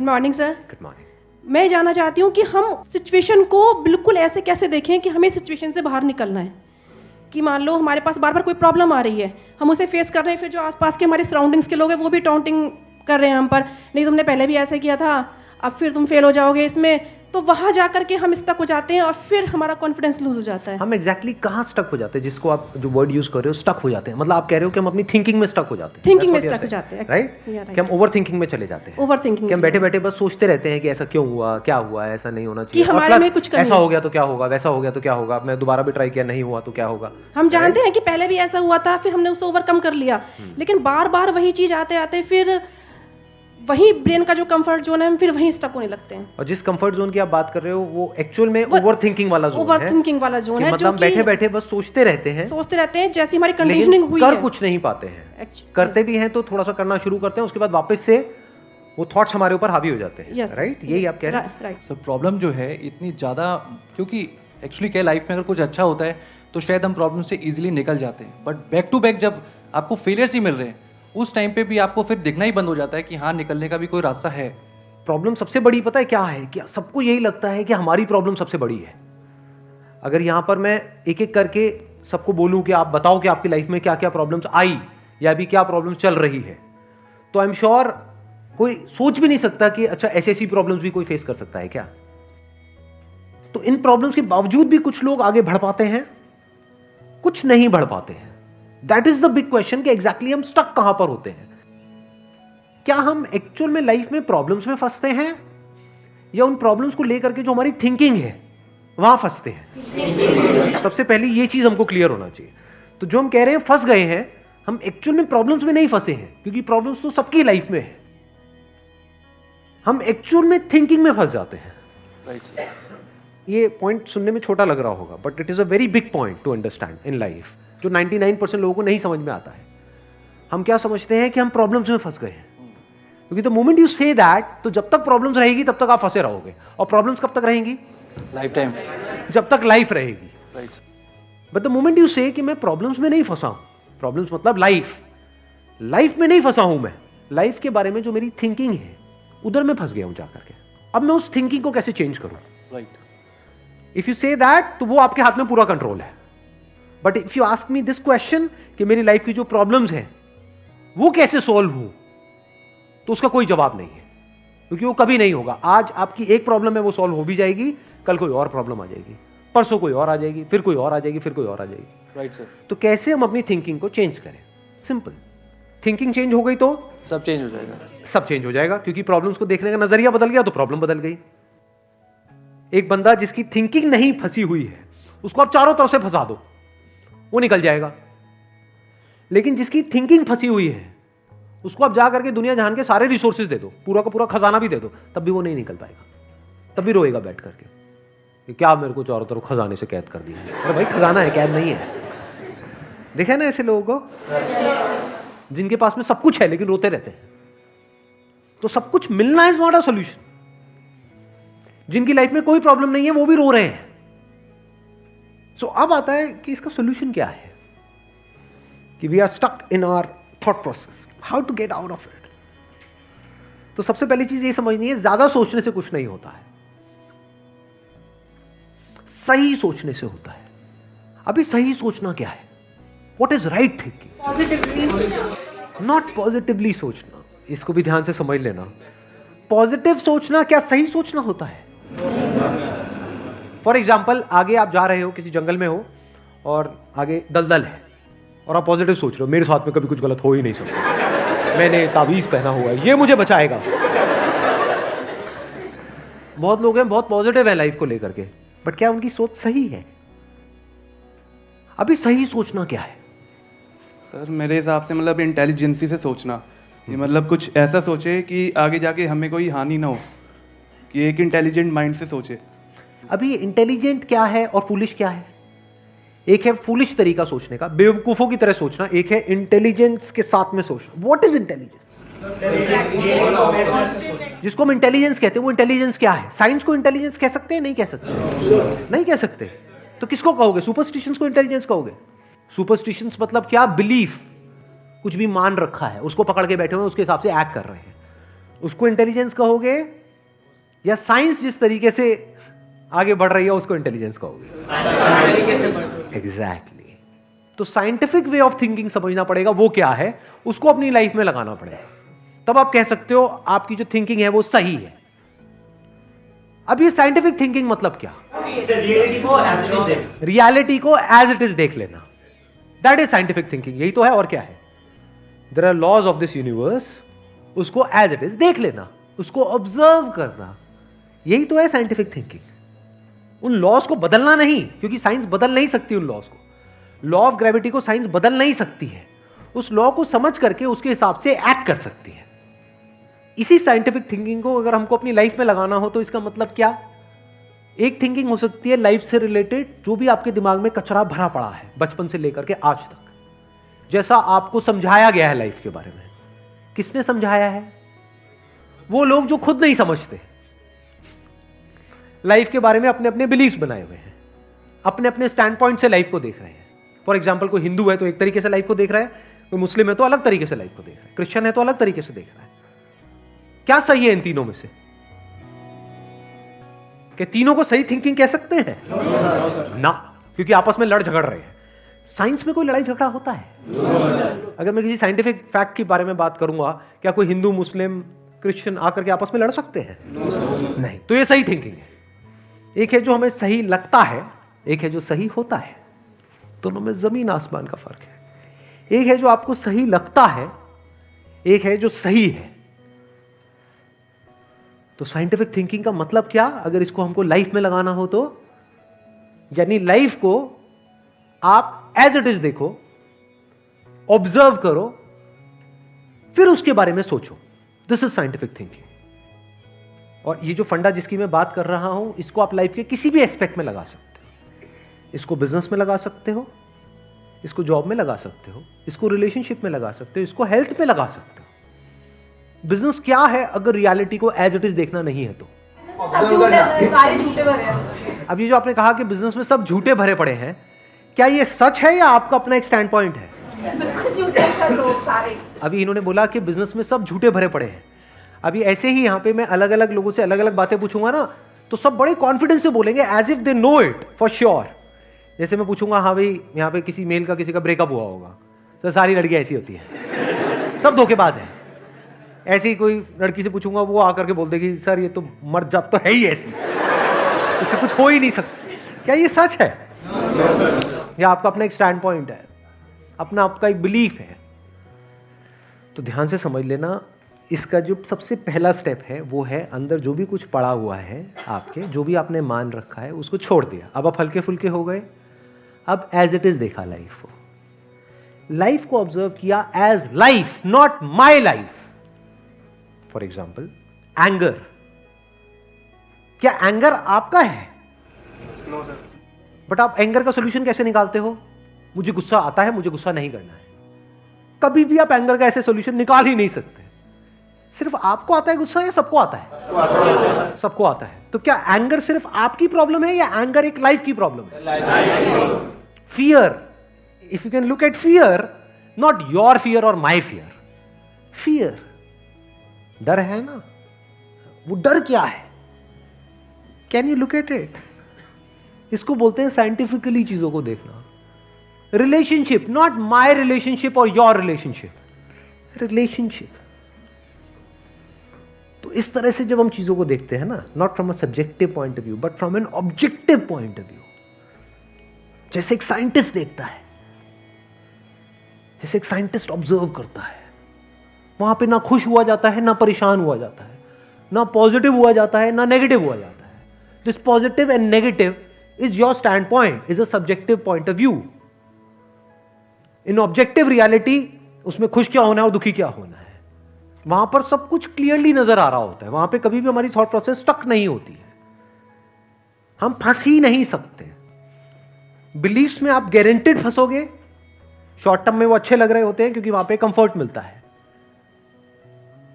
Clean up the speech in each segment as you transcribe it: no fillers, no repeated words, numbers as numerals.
Good morning sir. Good morning. मैं जानना चाहती हूँ कि हम सिचुएशन को बिल्कुल ऐसे कैसे देखें कि हमें सिचुएशन से बाहर निकलना है। कि मान लो हमारे पास बार बार कोई प्रॉब्लम आ रही है, हम उसे फेस कर रहे हैं, फिर जो आसपास के हमारे सराउंडिंग्स के लोग हैं वो भी टाउंटिंग कर रहे हैं हम पर, नहीं तुमने पहले भी ऐसे किया था, अब फिर तुम फेल हो जाओगे इसमें। तो वहाँ जा करके हम स्टक हो जाते हैं और फिर हमारा कॉन्फिडेंस लूज हो जाता है। हम एग्जैक्टली कहाँ स्टक हो जाते हैं, जिसको आप जो वर्ड यूज कर रहे हो स्टक हो जाते हैं, मतलब आप कह रहे हो कि हम अपनी थिंकिंग में स्टक हो जाते हैं। थिंकिंग में स्टक हो जाते हैं, राइट? कि हम ओवर थिंकिंग में चले जाते हैं। ओवर थिंकिंग कि हम बैठे बैठे बस सोचते रहते हैं कि ऐसा क्यों हुआ, क्या हुआ, ऐसा नहीं होना चाहिए, कि हमारे में कुछ कमी ऐसा हो गया तो क्या होगा, वैसा हो गया तो क्या होगा, मैं दोबारा भी ट्राई किया नहीं हुआ तो क्या होगा। हम जानते हैं कि पहले भी ऐसा हुआ था, फिर हमने उसे ओवरकम कर लिया, लेकिन बार बार वही चीज आते आते फिर वही ब्रेन का जो कंफर्ट जोन है हम फिर वहीं स्टक होने लगते हैं। और जिस कंफर्ट जोन की आप बात कर रहे हो वो एक्चुअल में ओवर थिंकिंग वाला जोन है। ओवर थिंकिंग वाला जोन है, मतलब बैठे बैठे बस सोचते रहते हैं जैसी हमारी कंडीशनिंग हुई है, कर कुछ नहीं पाते हैं। करते भी हैं तो थोड़ा सा करना शुरू करते हैं, उसके बाद वापस से वो थॉट्स हमारे ऊपर हावी हो जाते हैं। राइट? यही आप कह रहे हैं। राइट सर, प्रॉब्लम जो है इतनी ज़्यादा, क्योंकि एक्चुअली क्या लाइफ में अगर कुछ अच्छा होता है तो शायद हम प्रॉब्लम से इजीली निकल जाते हैं, बट बैक टू बैक जब आपको फेलियर्स ही मिल रहे हैं उस टाइम पे भी आपको फिर दिखना ही बंद हो जाता है कि हाँ, निकलने का भी कोई रास्ता है। प्रॉब्लम सबसे बड़ी पता है क्या है? कि सबको यही लगता है कि हमारी प्रॉब्लम सबसे बड़ी है। अगर यहां पर मैं एक एक करके सबको बोलूं कि आप बताओ कि आपकी लाइफ में क्या क्या प्रॉब्लम्स आई या अभी क्या प्रॉब्लम्स चल रही है, तो आई एम श्योर कोई सोच भी नहीं सकता कि अच्छा ऐसी ऐसी प्रॉब्लम्स भी कोई फेस कर सकता है क्या। तो इन प्रॉब्लम्स के बावजूद भी कुछ लोग आगे बढ़ पाते हैं, कुछ नहीं बढ़ पाते हैं। That is the big question कि एग्जैक्टली हम स्टक कहां पर होते हैं। क्या हम एक्चुअल में लाइफ में प्रॉब्लम्स में फंसते हैं या उन प्रॉब्लम्स को लेकर के जो हमारी थिंकिंग है वहां फंसते हैं? सबसे पहले ये चीज हमको क्लियर होना चाहिए। तो जो हम कह रहे हैं फंस गए हैं, हम एक्चुअल में प्रॉब्लम्स में नहीं फंसे हैं, क्योंकि प्रॉब्लम्स तो सबकी लाइफ में है। हम एक्चुअल में थिंकिंग में फंस जाते हैं। राइट। ये पॉइंट सुनने में छोटा लग रहा होगा, but it is a very big point two understand in life, जो 99% लोगों को नहीं समझ में आता है। हम क्या समझते हैं कि हम प्रॉब्लम्स में फंस गए हैं, क्योंकि the moment you say that, तो जब तक प्रॉब्लम्स रहेगी तब तक आप फंसे रहोगे। और प्रॉब्लम्स कब तक रहेंगी? लाइफ टाइम, जब तक लाइफ रहेगी। Right. But the moment you से कि मैं प्रॉब्लम्स में नहीं फंसा हूं, प्रॉब्लम्स मतलब लाइफ में नहीं फंसा हूं, मैं लाइफ के बारे में जो मेरी थिंकिंग है उधर मैं फंस गया हूं जाकर के। अब मैं उस थिंकिंग को कैसे चेंज करूं? Right. If you say that, तो वो आपके हाथ में पूरा कंट्रोल है। But if you ask me this question कि मेरी लाइफ की जो प्रॉब्लम्स हैं वो कैसे सॉल्व हो, तो उसका कोई जवाब नहीं है, क्योंकि वो कभी नहीं होगा। आज आपकी एक प्रॉब्लम है, वो सॉल्व हो भी जाएगी, कल कोई और प्रॉब्लम आ जाएगी, परसों कोई और आ जाएगी, फिर कोई और आ जाएगी, फिर कोई और आ जाएगी। Right sir. तो कैसे हम अपनी थिंकिंग को चेंज करें? सिंपल। थिंकिंग चेंज हो गई तो सब चेंज हो जाएगा। सब चेंज हो जाएगा, क्योंकि प्रॉब्लम्स को देखने का नजरिया बदल गया तो प्रॉब्लम बदल गई। एक बंदा जिसकी थिंकिंग नहीं फंसी हुई है, उसको आप चारों तरफ से फंसा दो, वो निकल जाएगा। लेकिन जिसकी थिंकिंग फंसी हुई है, उसको आप जा करके दुनिया जहान के सारे रिसोर्सेज दे दो, पूरा का पूरा खजाना भी दे दो, तब भी वो नहीं निकल पाएगा, तब भी रोएगा बैठ करके कि क्या मेरे को चारों तरफ खजाने से कैद कर दिया। अरे भाई, खजाना है, कैद नहीं है। देखा ना ऐसे लोगों को जिनके पास में सब कुछ है लेकिन रोते रहते हैं। तो सब कुछ मिलना इज नॉट अ सॉल्यूशन। जिनकी लाइफ में कोई प्रॉब्लम नहीं है वो भी रो रहे हैं। सो अब आता है कि इसका सॉल्यूशन क्या है, कि we are stuck in our thought process, how to get out of it. तो सबसे पहली चीज ये समझनी है, ज्यादा सोचने से कुछ नहीं होता है, सही सोचने से होता है। अभी सही सोचना क्या है? What is right thinking? Positively, not positively सोचना। इसको भी ध्यान से समझ लेना। पॉजिटिव सोचना क्या सही सोचना होता है? फॉर एग्जाम्पल, आगे आप जा रहे हो, किसी जंगल में हो और आगे दलदल है और आप पॉजिटिव सोच रहे हो, मेरे साथ में कभी कुछ गलत हो ही नहीं सकता, मैंने ताबीज पहना हुआ है, ये मुझे बचाएगा। बहुत लोग हैं बहुत पॉजिटिव है लाइफ को लेकर के, बट क्या उनकी सोच सही है? अभी सही सोचना क्या है? सर मेरे हिसाब से मतलब इंटेलिजेंसी से सोचना, कि मतलब कुछ ऐसा सोचे कि आगे जाके हमें कोई हानि ना हो, कि एक इंटेलिजेंट माइंड से सोचे। अभी इंटेलिजेंट क्या है और फूलिश क्या है? एक है फूलिश तरीका सोचने का, बेवकूफों की तरह सोचना, एक है इंटेलिजेंस के साथ में सोचना। What is intelligence? जिसको हम इंटेलिजेंस कहते हैं वो इंटेलिजेंस क्या है? साइंस को इंटेलिजेंस कह सकते हैं? नहीं कह सकते। नहीं कह सकते। तो किसको कहोगे? सुपरस्टिशंस को इंटेलिजेंस कहोगे? सुपरस्टिशंस मतलब क्या? बिलीफ, कुछ भी मान रखा है उसको पकड़ के बैठे हुए उसके हिसाब से एक्ट कर रहे हैं। उसको इंटेलिजेंस कहोगे या साइंस जिस तरीके से आगे बढ़ रही है उसको इंटेलिजेंस कहोगे? एग्जैक्टली। तो साइंटिफिक वे ऑफ थिंकिंग समझना पड़ेगा, वो क्या है, उसको अपनी लाइफ में लगाना पड़ेगा, तब आप कह सकते हो आपकी जो थिंकिंग है वो सही है। अब ये साइंटिफिक थिंकिंग मतलब क्या? रियलिटी को एज इट इज देख लेना, दैट इज साइंटिफिक थिंकिंग। यही तो है, और क्या है? There are laws of this universe, उसको एज इट इज देख लेना, उसको ऑब्जर्व करना, यही तो है साइंटिफिक थिंकिंग। उन लॉज को बदलना नहीं, क्योंकि साइंस बदल नहीं सकती उन लॉज को। लॉ ऑफ ग्रेविटी को साइंस बदल नहीं सकती है, उस लॉ को समझ करके उसके हिसाब से एक्ट कर सकती है। इसी साइंटिफिक थिंकिंग को अगर हमको अपनी लाइफ में लगाना हो तो इसका मतलब क्या? एक थिंकिंग हो सकती है लाइफ से रिलेटेड, जो भी आपके दिमाग में कचरा भरा पड़ा है बचपन से लेकर के आज तक, जैसा आपको समझाया गया है लाइफ के बारे में। किसने समझाया है? वो लोग जो खुद नहीं समझते, लाइफ के बारे में अपने अपने बिलीव्स बनाए हुए हैं, अपने अपने स्टैंड पॉइंट से लाइफ को देख रहे हैं। फॉर एग्जाम्पल, कोई हिंदू है तो एक तरीके से लाइफ को देख रहा है, कोई मुस्लिम है तो अलग तरीके से लाइफ को देख रहा है, क्रिश्चियन है तो अलग तरीके से देख रहा है। क्या सही है इन तीनों में से? कि तीनों को सही थिंकिंग कह सकते हैं? ना, क्योंकि आपस में लड़ झगड़ रहे हैं। साइंस में कोई लड़ाई झगड़ा होता है? अगर मैं किसी साइंटिफिक फैक्ट के बारे में बात करूंगा, क्या कोई हिंदू, मुस्लिम, क्रिश्चियन आकर के आपस में लड़ सकते हैं? नहीं। तो ये सही थिंकिंग है। एक है जो हमें सही लगता है, एक है जो सही होता है। दोनों में जमीन आसमान का फर्क है। एक है जो आपको सही लगता है, एक है जो सही है। तो साइंटिफिक थिंकिंग का मतलब क्या, अगर इसको हमको लाइफ में लगाना हो तो, यानी लाइफ को आप एज इट इज देखो, ऑब्जर्व करो, फिर उसके बारे में सोचो। This is scientific thinking. और ये जो फंडा जिसकी मैं बात कर रहा हूं, इसको आप लाइफ के किसी भी एस्पेक्ट में लगा सकते हो। इसको बिजनेस में लगा सकते हो, इसको जॉब में लगा सकते हो, इसको रिलेशनशिप में लगा सकते हो, इसको हेल्थ में लगा सकते हो। बिजनेस क्या है अगर रियलिटी को एज इट इज देखना नहीं है तो? अब ये जो आपने कहा कि बिजनेस में सब झूठे भरे पड़े हैं, क्या ये सच है या आपका अपना एक स्टैंड पॉइंट है? अभी इन्होंने बोला कि बिजनेस में सब झूठे भरे पड़े हैं। अभी ऐसे ही यहाँ पे मैं अलग अलग लोगों से अलग अलग बातें पूछूंगा ना, तो सब बड़े कॉन्फिडेंस से बोलेंगे, as if they know it for sure. जैसे मैं पूछूंगा, हाँ भाई यहाँ पे किसी मेल का किसी का ब्रेकअप हुआ होगा, तो सारी लड़कियां ऐसी होती हैं, सब धोखेबाज हैं। ऐसी ही कोई लड़की से पूछूंगा, वो आकर के बोल देगी, सर ये तो मर्द जात तो है ही ऐसी, इससे कुछ हो ही नहीं सकता। क्या ये सच है या आपका अपना एक स्टैंड पॉइंट है, अपना आपका एक बिलीफ है? तो ध्यान से समझ लेना, इसका जो सबसे पहला स्टेप है वो है अंदर जो भी कुछ पड़ा हुआ है आपके, जो भी आपने मान रखा है उसको छोड़ दिया। अब आप हल्के फुल्के हो गए, अब एज इट इज देखा लाइफ को, लाइफ को ऑब्जर्व किया as life, not my life. For example, anger, क्या एंगर आपका है? No sir. बट आप एंगर का सोल्यूशन कैसे निकालते हो? मुझे गुस्सा आता है, मुझे गुस्सा नहीं करना है। कभी भी आप एंगर का ऐसे सोल्यूशन निकाल ही नहीं सकते। सिर्फ आपको आता है गुस्सा या सबको आता है? सबको आता है। तो क्या एंगर सिर्फ आपकी प्रॉब्लम है या एंगर एक लाइफ की प्रॉब्लम है? Fear, if you can look at fear, not your fear और माई फियर, फियर, डर है ना, वो डर क्या है? Can you look at it? इसको बोलते हैं साइंटिफिकली चीजों को देखना। रिलेशनशिप, नॉट माई रिलेशनशिप और योर रिलेशनशिप, रिलेशनशिप। तो इस तरह से जब हम चीजों को देखते हैं ना, not from a subjective point of view but from an objective point of view, जैसे एक साइंटिस्ट देखता है, जैसे एक साइंटिस्ट ऑब्जर्व करता है, वहां पे ना खुश हुआ जाता है, ना परेशान हुआ जाता है, ना पॉजिटिव हुआ जाता है, ना नेगेटिव हुआ जाता है। This positive and negative is your stand point, is a subjective point of view. In objective reality, उसमें खुश क्या होना है और दुखी क्या होना है, वहां पर सब कुछ क्लियरली नजर आ रहा होता है। वहां पे कभी भी हमारी थॉट प्रोसेस स्टक नहीं होती है, हम फंस ही नहीं सकते। बिलीफ्स में आप गारंटेड फंसोगे। शॉर्ट टर्म में वो अच्छे लग रहे होते हैं क्योंकि वहां पे कंफर्ट मिलता है।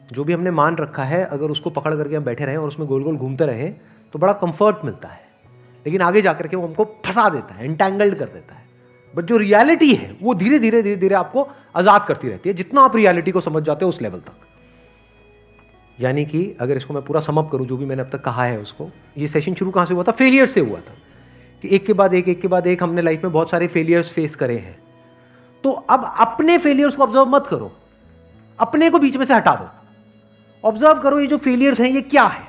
जो भी हमने मान रखा है, अगर उसको पकड़ करके हम बैठे रहें और उसमें गोल गोल घूमते रहें तो बड़ा कंफर्ट मिलता है, लेकिन आगे जाकर के वो हमको फंसा देता है, एंटैंगल्ड कर देता है। बट जो रियलिटी है वो धीरे धीरे धीरे धीरे आपको आजाद करती रहती है, जितना आप रियलिटी को समझ जाते हो उस लेवल तक। यानी कि अगर इसको मैं पूरा समअप करूं, जो भी मैंने अब तक कहा है उसको, ये सेशन शुरू कहाँ से हुआ था? फेलियर से हुआ था कि एक के बाद एक हमने लाइफ में बहुत सारे फेलियर्स फेस करे हैं। तो अब अपने फेलियर्स को ऑब्जर्व मत करो, अपने को बीच में से हटा दो, ऑब्जर्व करो ये जो फेलियर्स हैं ये क्या है।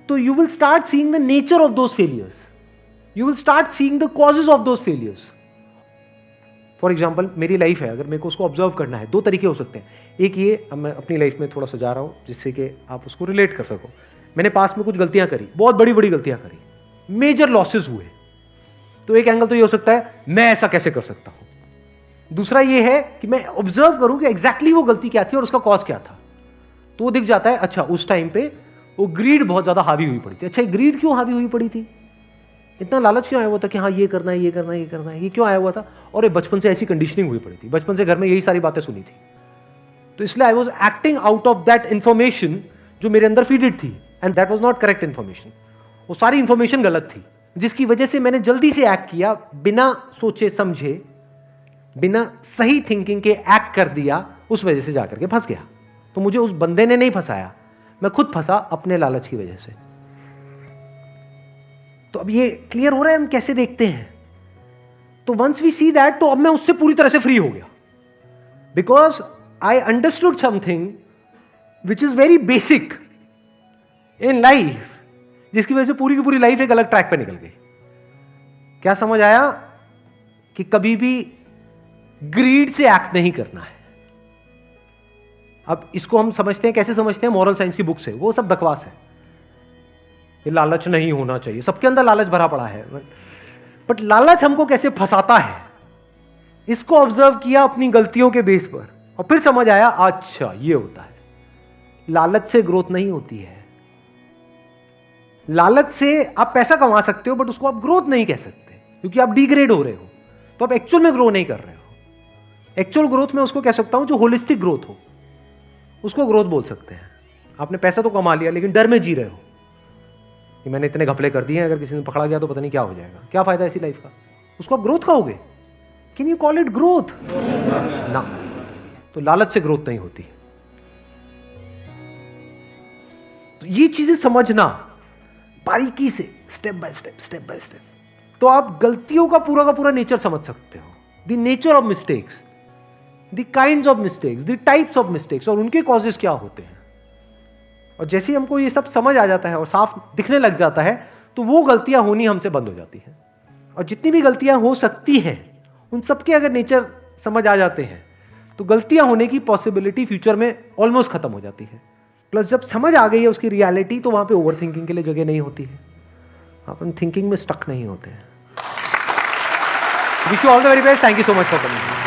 तो you will start seeing the nature of those failures, you will start seeing the causes of those failures. For example मेरी लाइफ है, अगर मेरे को उसको ऑब्जर्व करना है, दो तरीके हो सकते हैं। एक ये, अब मैं अपनी लाइफ में थोड़ा सा जा रहा हूं जिससे कि आप उसको रिलेट कर सको। मैंने पास में कुछ गलतियां करी, बहुत बड़ी बड़ी गलतियां करी, मेजर लॉसेस हुए। तो एक एंगल तो ये हो सकता है मैं ऐसा कैसे कर सकता हूं। दूसरा ये है कि मैं ऑब्जर्व करूं कि एग्जैक्टली वो गलती क्या थी और उसका कॉज क्या था। तो वो दिख जाता है, अच्छा उस टाइम पे वो ग्रीड बहुत ज्यादा हावी हुई पड़ी थी। अच्छा ग्रीड क्यों हावी हुई पड़ी थी, इतना लालच क्यों आया हुआ था कि हाँ ये करना है, ये करना है, ये करना है, ये क्यों आया हुआ था? और ये बचपन से ऐसी कंडीशनिंग हुई पड़ी थी, बचपन से घर में यही सारी बातें सुनी थी। तो इसलिए I was acting out of that information जो मेरे अंदर फीडेड थी, and that was not correct information. वो सारी इंफॉर्मेशन गलत थी, जिसकी वजह से मैंने जल्दी से एक्ट किया, बिना सोचे समझे, बिना सही थिंकिंग के एक्ट कर दिया, उस वजह से जाकर के फंस गया। तो मुझे उस बंदे ने नहीं फंसाया, मैं खुद फंसा अपने लालच की वजह से। तो अब ये क्लियर हो रहा है हम कैसे देखते हैं। तो वंस वी सी दैट, तो अब मैं उससे पूरी तरह से फ्री हो गया, because I understood something which is very basic in life, जिसकी वजह से पूरी की पूरी लाइफ एक अलग ट्रैक पे निकल गई। क्या समझ आया? कि कभी भी ग्रीड से एक्ट नहीं करना है। अब इसको हम समझते हैं, कैसे समझते हैं? मॉरल साइंस की बुक से। वो सब बकवास है, ये लालच नहीं होना चाहिए, सबके अंदर लालच भरा पड़ा है। बट लालच हमको कैसे फंसाता है, इसको ऑब्जर्व किया अपनी गलतियों के बेस पर, और फिर समझ आया अच्छा ये होता है। लालच से ग्रोथ नहीं होती है। लालच से आप पैसा कमा सकते हो, बट उसको आप ग्रोथ नहीं कह सकते, क्योंकि आप डिग्रेड हो रहे हो, तो आप एक्चुअल में ग्रो नहीं कर रहे हो। एक्चुअल ग्रोथ में उसको कह सकता हूं जो होलिस्टिक ग्रोथ हो, उसको ग्रोथ बोल सकते हैं। आपने पैसा तो कमा लिया, लेकिन डर में जी रहे हो कि मैंने इतने घपले कर दिए हैं, अगर किसी ने पकड़ा गया तो पता नहीं क्या हो जाएगा, क्या फायदा ऐसी लाइफ का। उसको आप ग्रोथ कहोगे? Can you call it growth? ना। तो लालच से ग्रोथ नहीं होती। तो ये चीजें समझना बारीकी से, स्टेप बाय स्टेप, तो आप गलतियों का पूरा नेचर समझ सकते हो। The nature of mistakes, the kinds of mistakes, the types of mistakes, और उनके कॉजेस क्या होते हैं। और जैसे ही हमको ये सब समझ आ जाता है और साफ दिखने लग जाता है, तो वो गलतियां होनी हमसे बंद हो जाती हैं। और जितनी भी गलतियां हो सकती हैं, उन सबके अगर नेचर समझ आ जाते हैं, तो गलतियां होने की पॉसिबिलिटी फ्यूचर में ऑलमोस्ट खत्म हो जाती है। प्लस जब समझ आ गई है उसकी रियलिटी, तो वहां पे ओवर थिंकिंग के लिए जगह नहीं होती है, अपन थिंकिंग में स्टक नहीं होते हैं। Wish you all the very best. Thank you so much for coming.